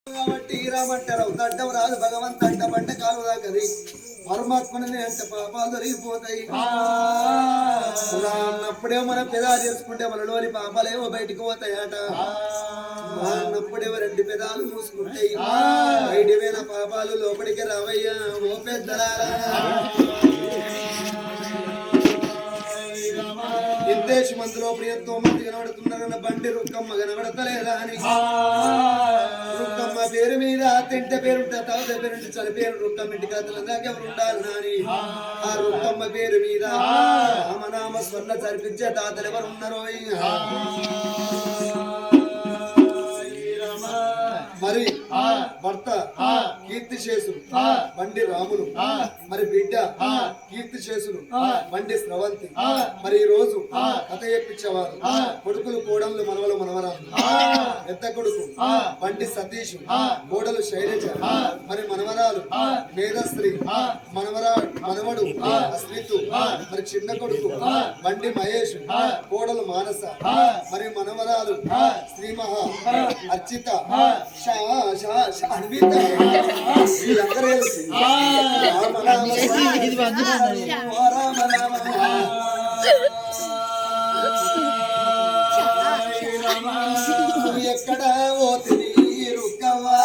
కాబట్టి రామంటారు దడ్డం రాదు భగవంత అంట పంట కాలు దాకది పరమాత్మని అంటే పాపాలు దొరికిపోతాయి. అన్నప్పుడే మనం పెదాలు చేసుకుంటే మనలోని పాపాలేవో బయటికి పోతాయట. అన్నప్పుడేమో రెండు పెదాలు మూసుకుంటాయి బయటి వేల పాపాలు లోపలికి రావయ్యా ఓ పెద్దలారా. ఇంతేసి మందిలో ఎంతో మంది కనబడుతున్నారన్న బండి రుక్కమ్మ కనబడతలేదా అని రుక్కమ్మ పేరు మీద తింటే పేరుంటే తాత పేరుంటే చనిపోయిన రుక్కమ్మ ఇంటి కథలు దాకా ఎవరు ఉండాలి నాని ఆ రుక్కమ్మ పేరు మీద రామనామ స్వర్ణ చరిపించే తాతలు ఎవరు ఉన్నారో. మరి భర్త కీర్తిశేషులు బండి రాములు, మరి బిడ్డ కీర్తిశేషులు బండి స్రవంతి. మరి ఈ రోజు కథ చెప్పించేవారు కొడుకులు కోడళ్ళు మనవలు మనవరాలు. పెద్ద కొడుకు బండి సతీష్, కోడలు శైలజ, మరి మనవరాలు మేధశ్రీ, మనవడు అస్మితు. మరి చిన్న కొడుకు బండి మహేష్, కోడలు మానస, మరి మనవరాలు శ్రీమహా అర్చిత అన్విత. వీళ్ళందరూ ఎక్కడ పోతుంది రుక్కవా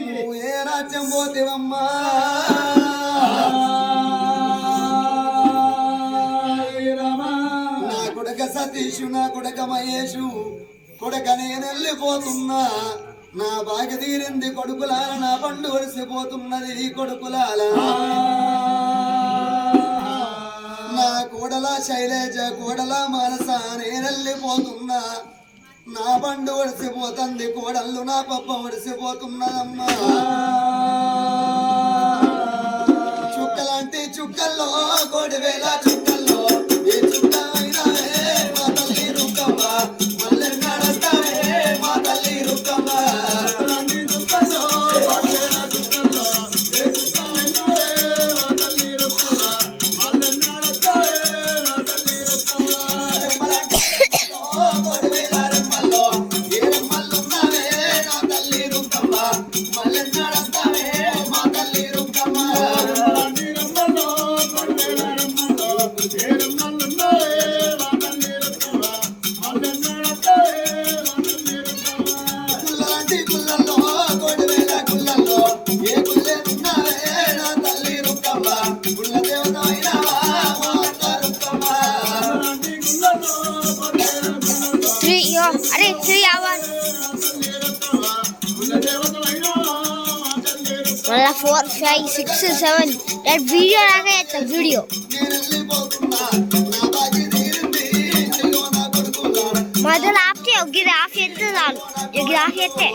నువ్వు ఏ రాజ్యం పోతేవమ్మా సతీషు నా కొడక మహేషు కొడక నేను వెళ్ళిపోతున్నా నా బాగ తీరింది కొడుకులాల నా పండు ఒడిసిపోతున్నది కొడుకులాల నా కోడల శైలేజ కోడల మానస నేను వెళ్ళిపోతున్నా నా పండు ఒడిసిపోతుంది కోడళ్ళు నా పప్ప ఒడిసిపోతున్నదమ్మా. చుక్కలాంటి చుక్కల్లో కోడి వేల చుక్కల్లో ఏ చుక్క अरे 3 hours मला 4 5 6 7 that video आ गया था वीडियो మొదలు ఆఫ్ గిరి ఆఫ్ చేస్తే చాలు గిరి ఆఫ్ చేస్తే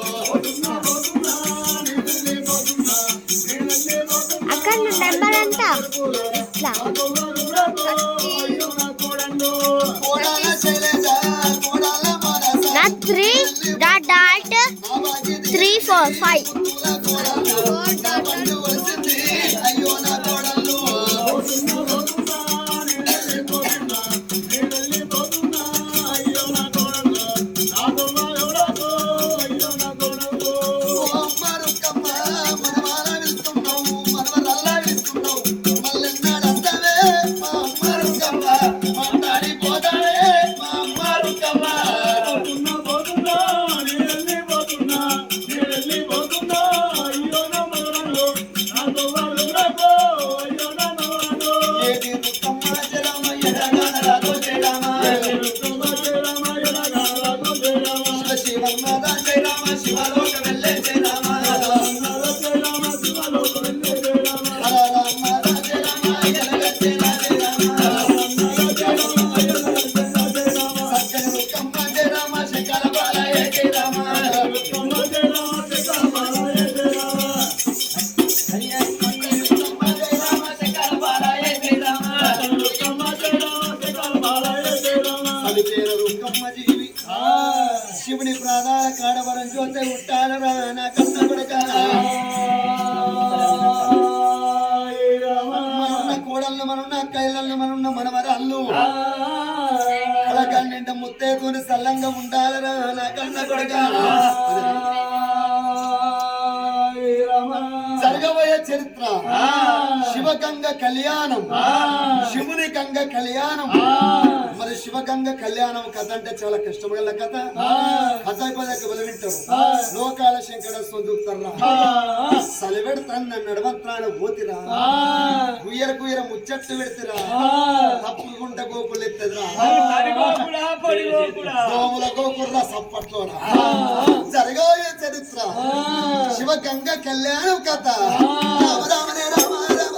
అక్కడ నెంబర్ ఎంత ఇట్లా not 3 dot 3 4 5 శివుని ప్రాణాల కాడవరం చూస్తే ఉంటారా నా కన్న కొడక కోడళ్ళు మనున్న కైలళ్ళు మనున్న మనవరాళ్ళు కళకన్నింట ముత్తేతోని సల్లంగా ఉండాలరా నా కన్న కొడుక జరగబోయే చరిత్ర శివగంగ కళ్యాణం శివుని గంగ కళ్యాణం మరి శివగంగ కళ్యాణం కథ అంటే చాలా కష్టమగల కథ కథ వింటారు లోకాల శంకర సొందుతారా సలివెడతాన్న నడవంత్రాన పోతిరా గుయ్యర గుయ్యర ముచ్చట్లు పెడతారా తప్పుకుంట గోకులు ఎత్తరా దోముల గోకుర్రా సప్పట్లోరా జరగబోయే చరిత్ర శివగంగ కళ్యాణం కథ రామ రామనే రామ రామ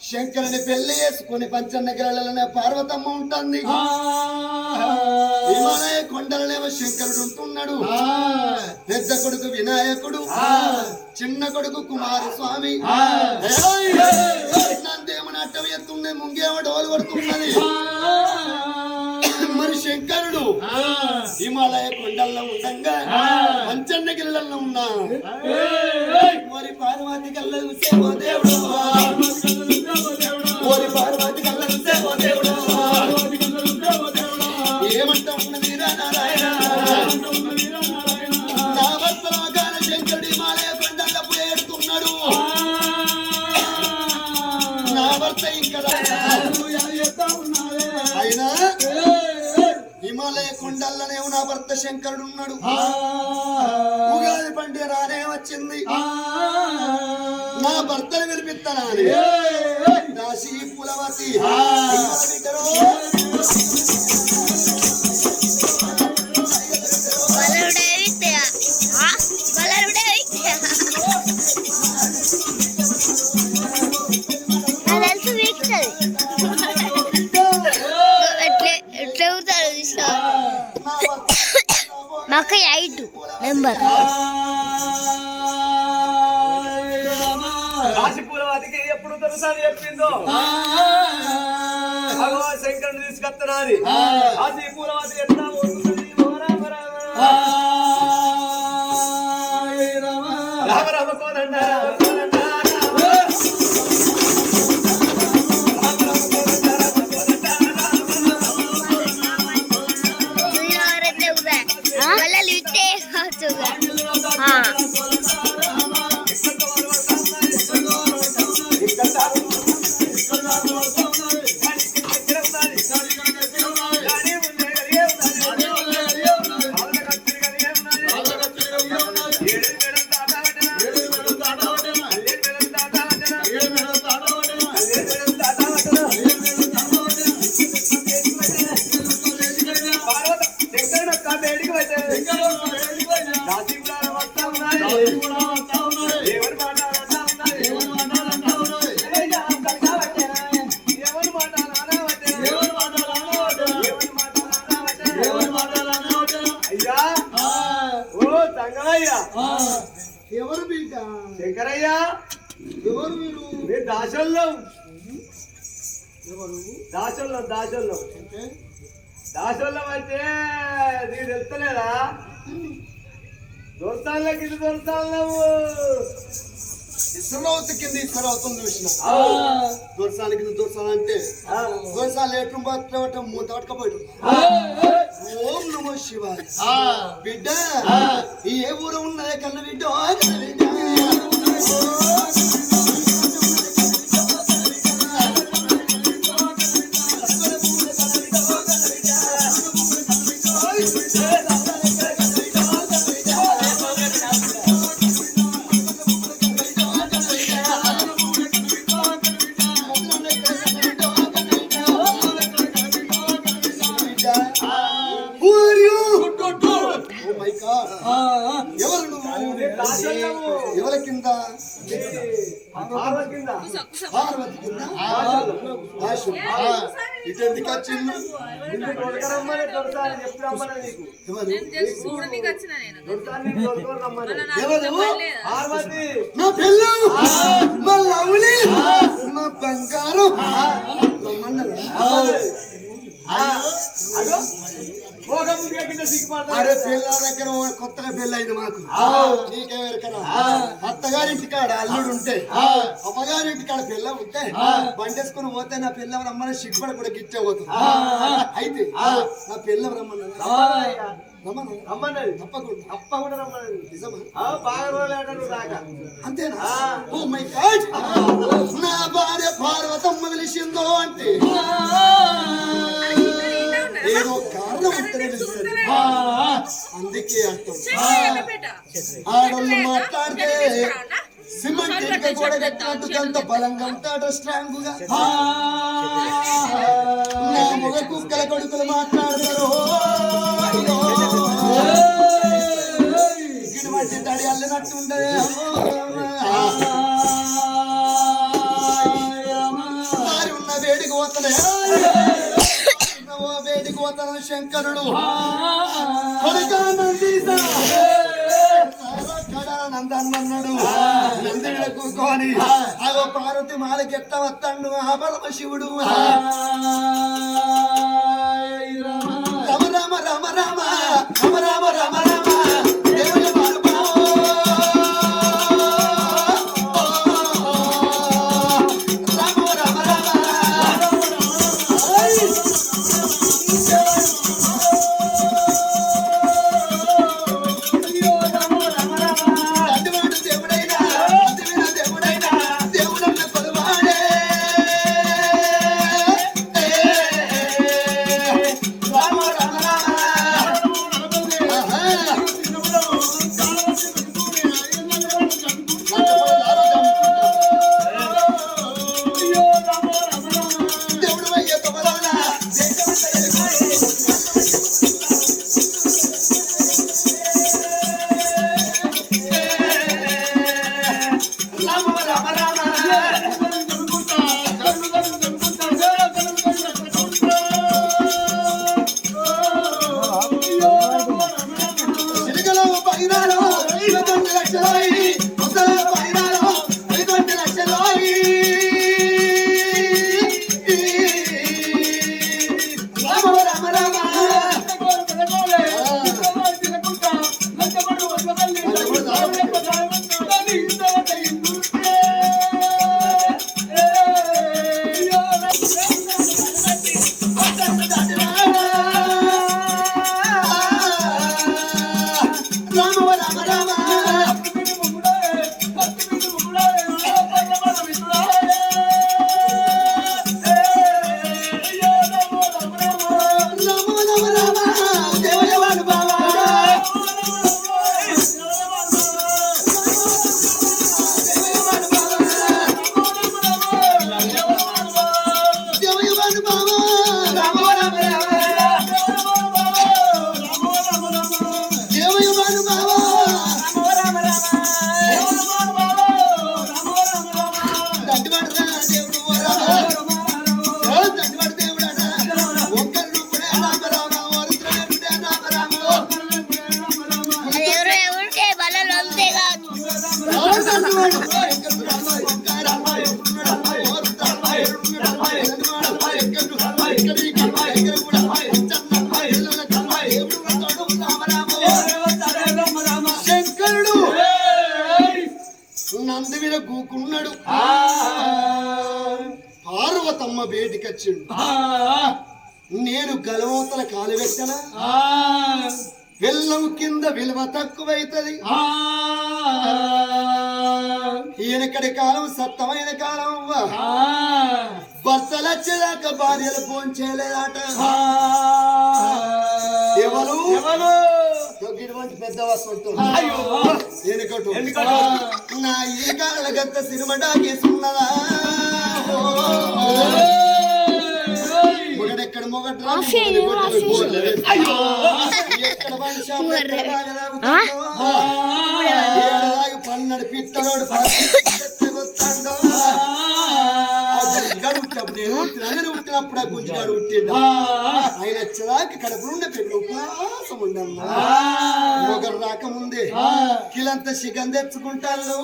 శంకరుని పెళ్లి చేసుకుని పంచన్నగిరలనే పార్వతమ్మ ఉంటుంది హిమాలయ కొండలనేమో శంకరుడు ఉంటున్నాడు పెద్ద కొడుకు వినాయకుడు చిన్న కొడుకు కుమారస్వామి నందేమని అట్టం ఎత్తుండే ముంగేమో డోలు కొడుతున్నది మరి శంకరుడు హిమాలయ కొండల్లో ఉండగా పంచన్నగిరిలో ఉన్నా మరి పార్వతి కళ్ళ చూసేవో దేవుడు ఓరి పార్వతి కళ్ళ చూసేవో దేవుడు ఏమంటా ఉన్నది రా నారాయణ నా భక్తలోకాల శంకరుడు హిమాలయ కొండల్లో పోయేడుతున్నాడు నా భర్త ఇంకా అయినా హిమాలయ కొండల్లోనే నా భర్త శంకరుడు ఉన్నాడు ఉగాది పండుగ రానే వచ్చింది నా భర్తను వినిపిస్తానని దాసి పులవతి మాకు 8 మెంబర్ రాశిపూలవాదికి ఎప్పుడు తెలుసా చెప్పిందో భగవాన్ శంకరుని తీసుకొస్తున్నది రాశిపూలవాది ఎట్లా రామ రామ కోదండ ఎవరు బిడ్డ శంకరయ్య ఎవరు మీరు దాసల్లో ఎవరు దాసల్లో దాసల్లో దాసల్లో అంటే నీకు తెలుస్తలేదా దొరసాలకి ఇది దొరసాలు ఇసురవుతు కింద ఇసురవుతుంది చూసిన దొరసాల కింద దొరసాలు అంటే దొరసాలు ఎట్లు పట్టవటం మూత పట్టుకపోయి ఓం నమో శివాయ బిడ్డ ఏ ఊరు ఉన్నదే కన్న బిడ్డ ఎవరి కింద పార్వతి కింద ఆశు ఇటు ఎందుకు వచ్చింది నా పిల్ల మా లవ్లీ మా బంగారు అరే పిల్ల దగ్గర కొత్తగా పెళ్ళి అయింది మాకు నీకేమెరకరా అత్తగారింటి కాడ అల్లుడు ఉంటే అమ్మగారింటి కాడ పిల్ల ఉంటే బండేసుకుని పోతే నా పిల్ల రమ్మని సిగ్గుపడ కూడా గిచ్చే పోతుంది అయితే నా పిల్ల రమ్మన్నది తప్పకుండా రమ్మన్నది నిజమా అంతేనా ఓ మై గాడ్ నా భార్య పార్వతమ్మ పిలిచిందో అంటే ఏదో కారణం ఉంటేనే పిలుస్తుంది అందుకే అంటాం ఆడోళ్ళు మాట్లాడితే సిమెంట్ ఇటుక కూడా కట్టినట్టు ఎంత బలంగా ఉంటాడో స్ట్రాంగ్ గా నా మొగ కుక్కల కొడుకులు మాట్లాడతారు గిడిమట్టి తడి అల్లినట్టు ఉండదే ఉన్న వేడికి పోతలే వేడికి పోతాను శంకరుడు నందన్నాడు నందిని కూర్చొని అగో పార్వతి మాలకి ఎట్ట వస్తాడు ఆ పరమ శివుడు రామ రామ రామ రామ రామ రామ రామ రామ దేవుని నందివిన కూకున్నాడు పార్వతమ్మ వేడికొచ్చిండు నేను గలవతల కాలు పెట్టనా బెల్లం కింద విలువ తక్కువైతది ఈయనకడి కాలం సత్తమైన కాలం భర్తలు వచ్చేదాకా భార్యలు ఫోన్ చేయలేదట ఎవరు ఇటువంటి పెద్ద వస్తుంటారు నా ఈ కాళ్ళ గత్త సినిమా టాకీసున్నదా మొగడెక్కడ మొగడ్రా అయ్యో ఎక్కడ మనిషి ఏడాది పన్నడు పిత్తలోడు ఉట్టినప్పుడు ఆ గుంజుగాడు ఉట్టిండు ఆయన వచ్చేదాకా కడుపులుండే పెళ్లి ఉపవాసం ఉండమ్మా మొగరు రాకముందే కిలంతా చికెన్ తెచ్చుకుంటాను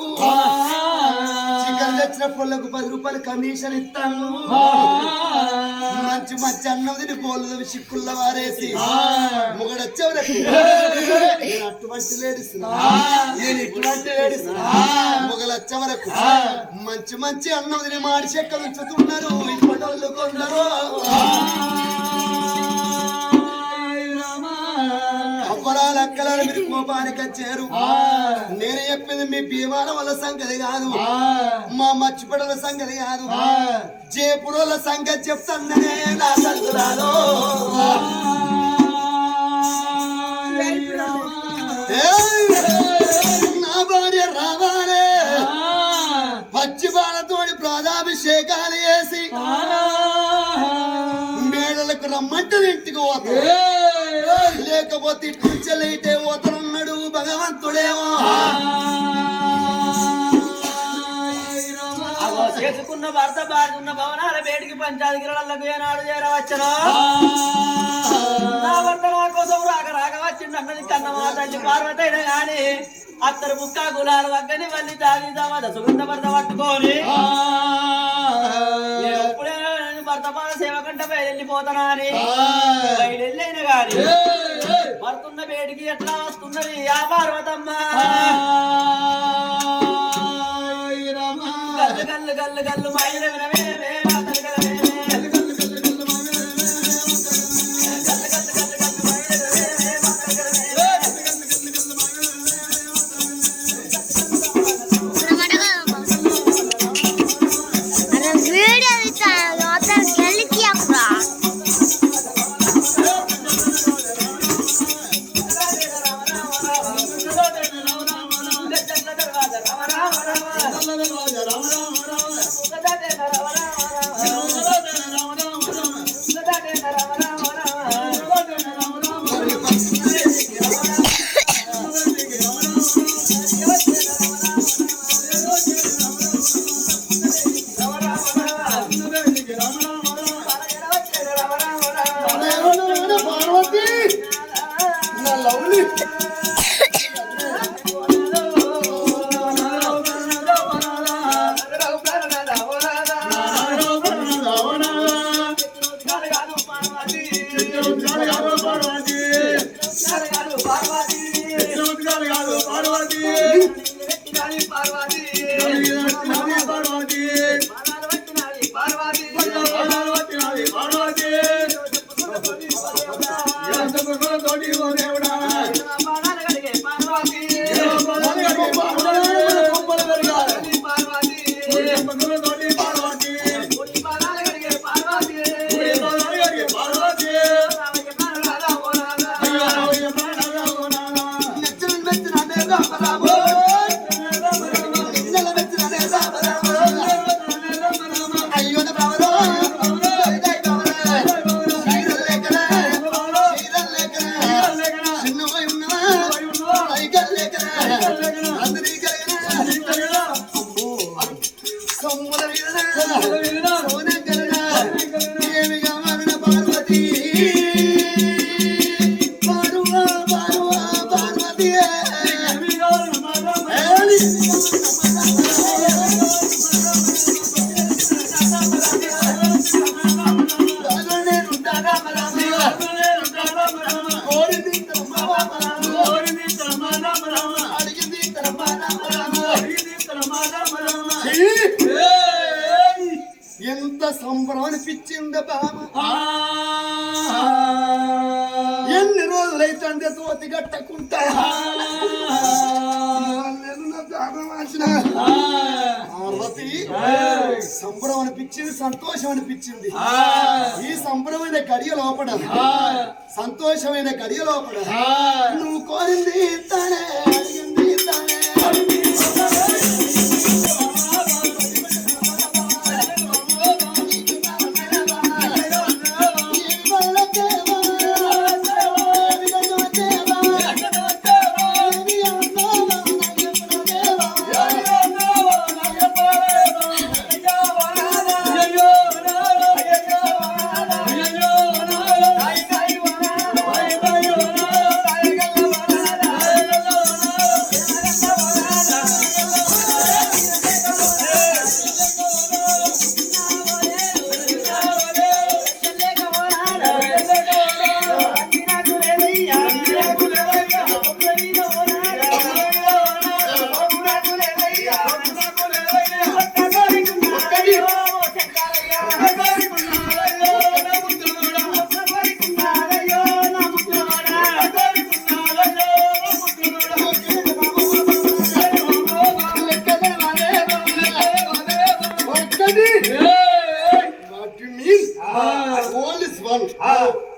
చికెన్ తెచ్చిన పొల్లకు 10 రూపాయలు కమిషన్ ఇస్తాను మంచి మంచి అన్నం తిని పోలు చిక్కుల్లో వారేసి మొగడు వచ్చేవరకు నేను అటువంటి లేడిస్తున్నా నేను ఇటువంటి లేడిస్తున్నా మొగలు వచ్చే వరకు మంచి మంచి అన్నం తిని మాడి చెక్కలు ఉంచుతున్నారు ఇప్పటి వాళ్ళు కొందరు అప్పరాలు అక్కలాలు మీరు కోపానికి వచ్చారు నేను చెప్పింది మీ భీమాల వల్ల సంగతి కాదు మా మర్చిపడల సంగతి కాదు జయపురోల సంగతి చెప్తానే నా సంగురాలు నా భార్య రావాలే పచ్చి బాలతోడి ప్రాదాభిషేకాలు వేసి మేడలకు రమ్మంటే ఇంటికి పోతా లేకపోతే ఇట్టే పోతానన్నాడు భగవంతుడేమో చేసుకున్న భర్త బాగున్న భవనాల బయటికి పంచాధికారులకు ఏనాడు చేరవచ్చను నా భర్త నా కోసం రాక రాక వచ్చిండు అన్నది కన్నమా తల్లి పార్వతి అయినా గాని అత్తరు ముక్క గులాలు వగ్గని మళ్ళీ తాగిద్దామా సుగంధ భర్త పట్టుకొని ఎప్పుడే భర్త పాద సేవ కంట బయలుపోతానా అని బయలుపోయిన గాని భర్తున్న బయటికి ఎట్లా వస్తున్నది ఆ పార్వతమ్మ గల్లు గల్లు గల్లు గల్లు మైలు వినవే మాతలు గలవే ఎంత సంబరం అనిపించింది బామ ఎన్ని రోజులైతే తోతి కట్టకుంటా పార్వతి సంబరం అనిపించింది సంతోషం అనిపించింది ఈ సంబరమైన గడియ లోపల సంతోషమైన గడియ లోపల నువ్వు కోరింది తానే అడిగింది తానే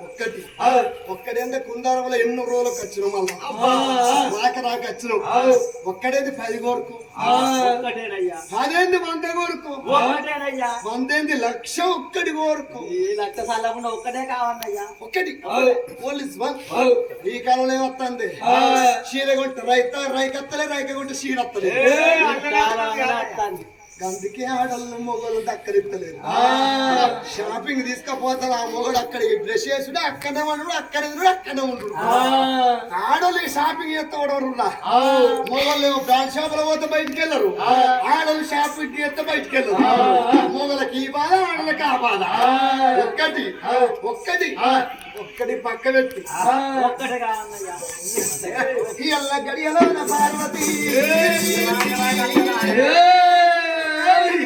ఒక్కటి ఒక్కడేంటే కుందారంలో ఎన్నో రోజులకు వచ్చినాం మళ్ళా రాక వచ్చినాం ఒక్కడేది 10 కోరుకు అదేంది 100 కోరుకు 100 లక్ష ఒక్కటి కోరుకు లక్ష సాలకుండా ఒక్కటే కావాలయ్యా ఒక్కటి పోలీస్ ఈ కాలంలో ఏమొస్తుంది చీర కొంట రైకత్తలే రైక కొంటే చీర వస్తలే అందుకే ఆడళ్ళు మొగలు దక్కరిస్తలేదు షాపింగ్ తీసుకపోతారు ఆ మొగడు అక్కడ డ్రెస్ చేసుడు అక్కడే ఉండు అక్కడే ఉండు ఆడోళ్ళు షాపింగ్ చేస్తాడు మొగలు బ్రాండ్ షాప్ లో పోతే బయటికి వెళ్ళరు ఆడోళ్ళు షాపింగ్ చేస్తే బయటికి వెళ్ళరు మొగలకి ఈ బాధ ఆడలకి ఆ బాధ ఒక్కటి పక్క పెట్టి ఒక్కటే కావాలయ్యా ఎల్ల గడియలో పార్వతి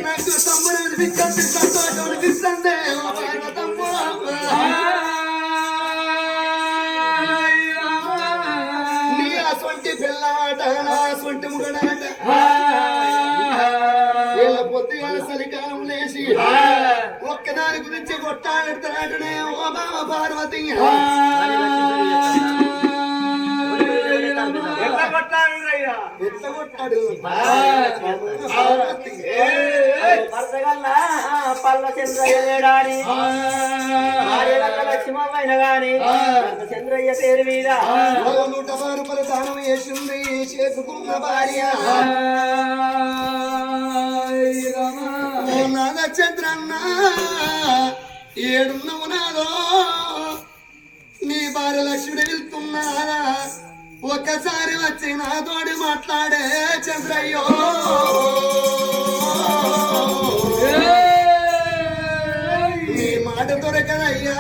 నాకు తమ్ముడు అనిపించండి సంతోషం అనిపిస్తుంది నీ అసొంటి పిల్లాట నా అసొంటి ముగడాట వీళ్ళ పొద్దుగాల చలికాలం లేచి ఒక్కదాని గురించి కొట్టాడుతున్నాడనే ఓ బామ పార్వతి పల్ల చంద్రయ్య లేడాని లక్ష్మమ్మైన గాని చంద్రయ్య పేరు మీద 100 రూపాయల దానం వేసింది చేసుకున్న భార్య నాద చంద్రన్న ఏడున్నవు నాదో నీ భార్య లక్ష్మిని వెళ్తున్నారా ఒక్కసారి వచ్చి నాతోడి మాట్లాడే చంద్రయ్యో నీ మాట దొరకదయ్యా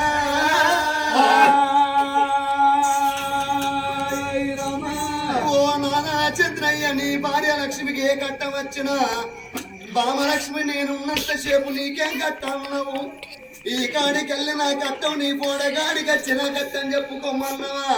ఓ నానా చంద్రయ్య నీ భార్య లక్ష్మికి ఏ కట్టం వచ్చినా బామలక్ష్మి నేనున్నంత సేపు నీకేం కట్టన్నావు ఈ కాడికెళ్ళి నా కట్టం నీ పోడగాడికి వచ్చిన కట్టం చెప్పుకోమన్నావా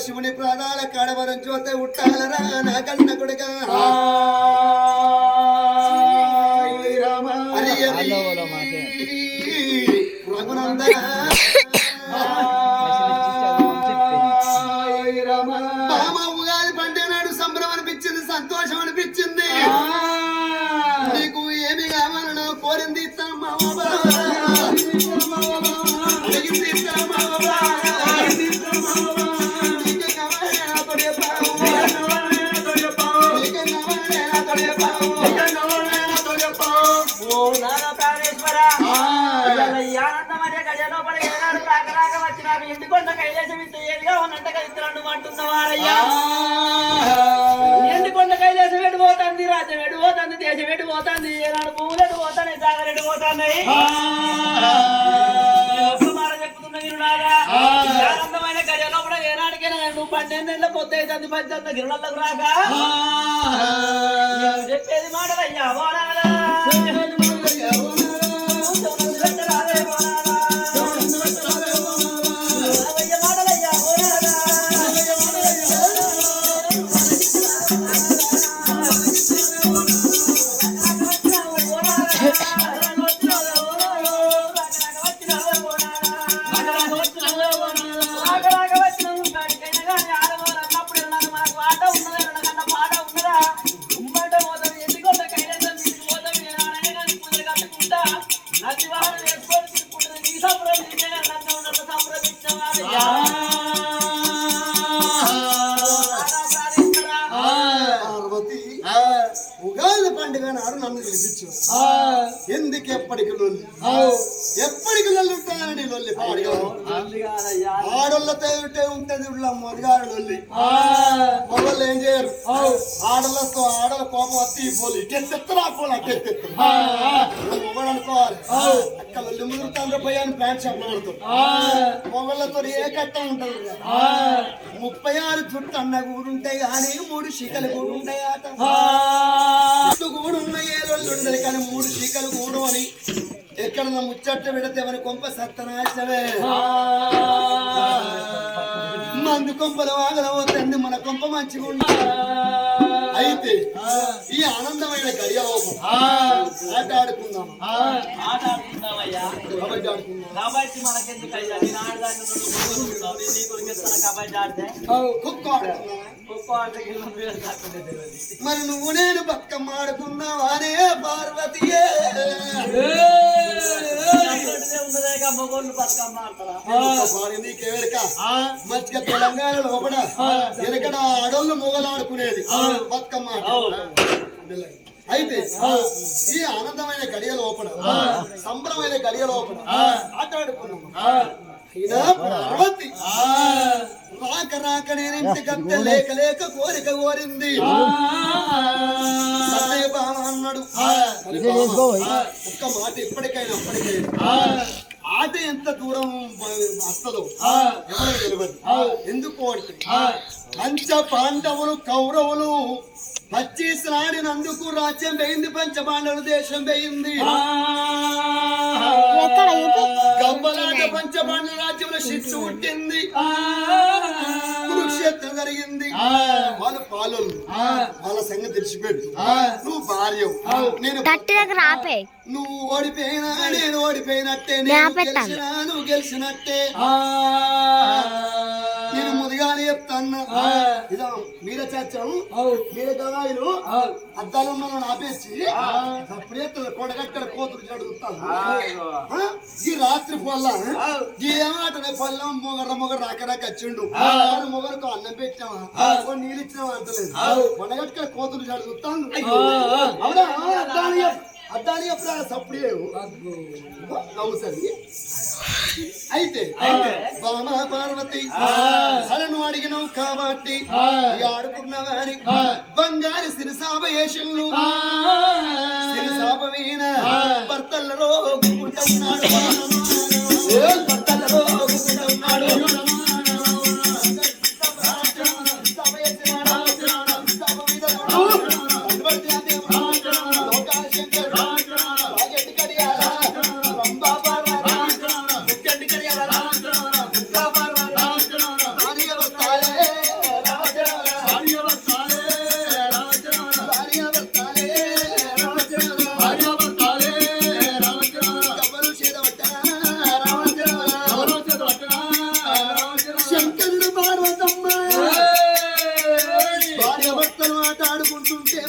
శివుని ప్రాణాల కడవరం చూస్తే ఉట్టాలరా నా కన్న కొడుక రఘునందన బామ ఉగాది పండే నాడు సంబరం అనిపించింది సంతోషం అనిపించింది నీకు ఏమి కావాలనో కోరింది ఇస్తామా అడిగింది ఇస్తామా ఎండుకొండ కైలాసం ఇస్తే ఏదిగా ఉన్నంత కలిస్తున్నాడు అంటున్నవారయ్యా ఎండుకొండ కైలాసం ఎడిపోతుంది రాజ్యం ఎడిపోతుంది దేశం ఎడిపోతుంది ఏనాడు పువ్వులు ఎడిపోతాయి జాగలు ఎడిపోతున్నాయి చెప్పుతున్న వినులాగా ఆనందమైన గడియలో కూడా ఏనాడికైనా నువ్వు 12 ఏళ్ళ పొద్దు అవుతుంది 18 గిరులకు రాక చెప్పేది మాటలయ్యా ఉగాది పండుగ నాడు నన్ను పిలిపించు. ఎందుకు ఎప్పటికి లొల్లి ఎప్పటికి లొల్లి ఉంటాయని లొల్లి ఆడోళ్ళతో ఉంటది మొదగారు లొల్లి. మొదలు ఏం చేయరు ఆడోళ్ళతో ఆడల కోపం వస్తే పోలి ఎత్తెత్తరా పోలి అట్టెత్తెత్తరు మొగలు అనుకోవాలి. అక్క లొల్లి ముదురుతాండ్ర పోయాను ప్యాంట్ షాప్ పడుతుంది. మొగళ్ళతో ఏ కట్ట ఉంటది 36 చుట్టూ అన్న కూడుంటాయి కానీ 3 శిఖలు కూడా ఉంటాయి ఆట కూడా ఉన్నాయి. ఏ రోజు ఉండదు కానీ 3 శిఖలు కూడు అని ఎక్కడ ముచ్చట్ట పెడితే మన కొంప సత్తనాశమే. మందు కొంపలు ఆగలవుతుంది మన కొంప మంచిగా ఉండాలి. అయితే ఈ ఆనందమైన గడియలోపం ఆట ఆడుకుందాం. కాబట్టి మనకెందుకయ్యా కబడ్డీ ఆడితే కుక్క ఆడుకుందాం. మరి నువ్వు నేను బతుకమ్మ ఆడుకున్నావానే పార్వతీయే నీకెవరిక మంచిగా తెలంగాణ లోపల ఎనకడ ఆడోళ్ళు మొగలు ఆడుకునేది బతుకమ్మ. అయితే ఈ ఆనందమైన గడియ లోపల సంబరమైన గడియ లోపల ఆట ఆడుకున్నాము. అయినా పార్వతి రాక రాక నేనింటి కత్తె లేక లేక కోరిక కోరింది. సన్నయ్య బామ అన్నాడు ఒక్క మాట ఇప్పటికైనా అప్పటికైనా ఆట ఎంత దూరం వస్తుందో ఎవరు తెలియదు. ఎందుకు అంటే పంచ పాండవులు కౌరవులు పచ్చినాడినందుకు రాజ్యం పోయింది. పంచపాండవుల దేశం పోయింది. గంబలాట పంచపాండవ రాజ్యంలో శిక్ష పుట్టింది. కురుక్షేత్రం జరిగింది. వాళ్ళు పాలలు వాళ్ళ సంగతి తెలిసిపెట్టు. నువ్వు భార్య నేను నువ్వు ఓడిపోయినా నేను ఓడిపోయినట్టే. నువ్వు గెలిచినట్టే. నేను ముందుగానే చెప్తాను. ఇదా మీర చచ్చాము మీర గవాయిలు అద్దాలు మనం ఆపేసి అప్పుడే కొడగక్కడ కోతులు చదువుతాను. ఈ రాత్రి పొల్ల ఈ ఏమాటనే పొల్లం మొగర రాకరాక వచ్చిండు. మొగరకు అన్నం పెట్టామా నీళ్ళు ఇచ్చినావా అంటలేదు. కొడగక్కడ కోతులు చదువుతాను. అవునా అద్దాని ఎప్పుడు సప్పుడే సరి. అయితే బామా పార్వతి సలను అడిగినావు కాబట్టి ఆడుకున్న వారి బంగారు సిరిసాపయేషన్లు సిరిసాపమీన భర్తల్లో గుంటున్నాడు. భర్తల్లో గుంటున్నాడు.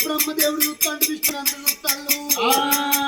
బ్రహ్మదేవుడు చూస్తాడు విష్ణు చూస్తాడు.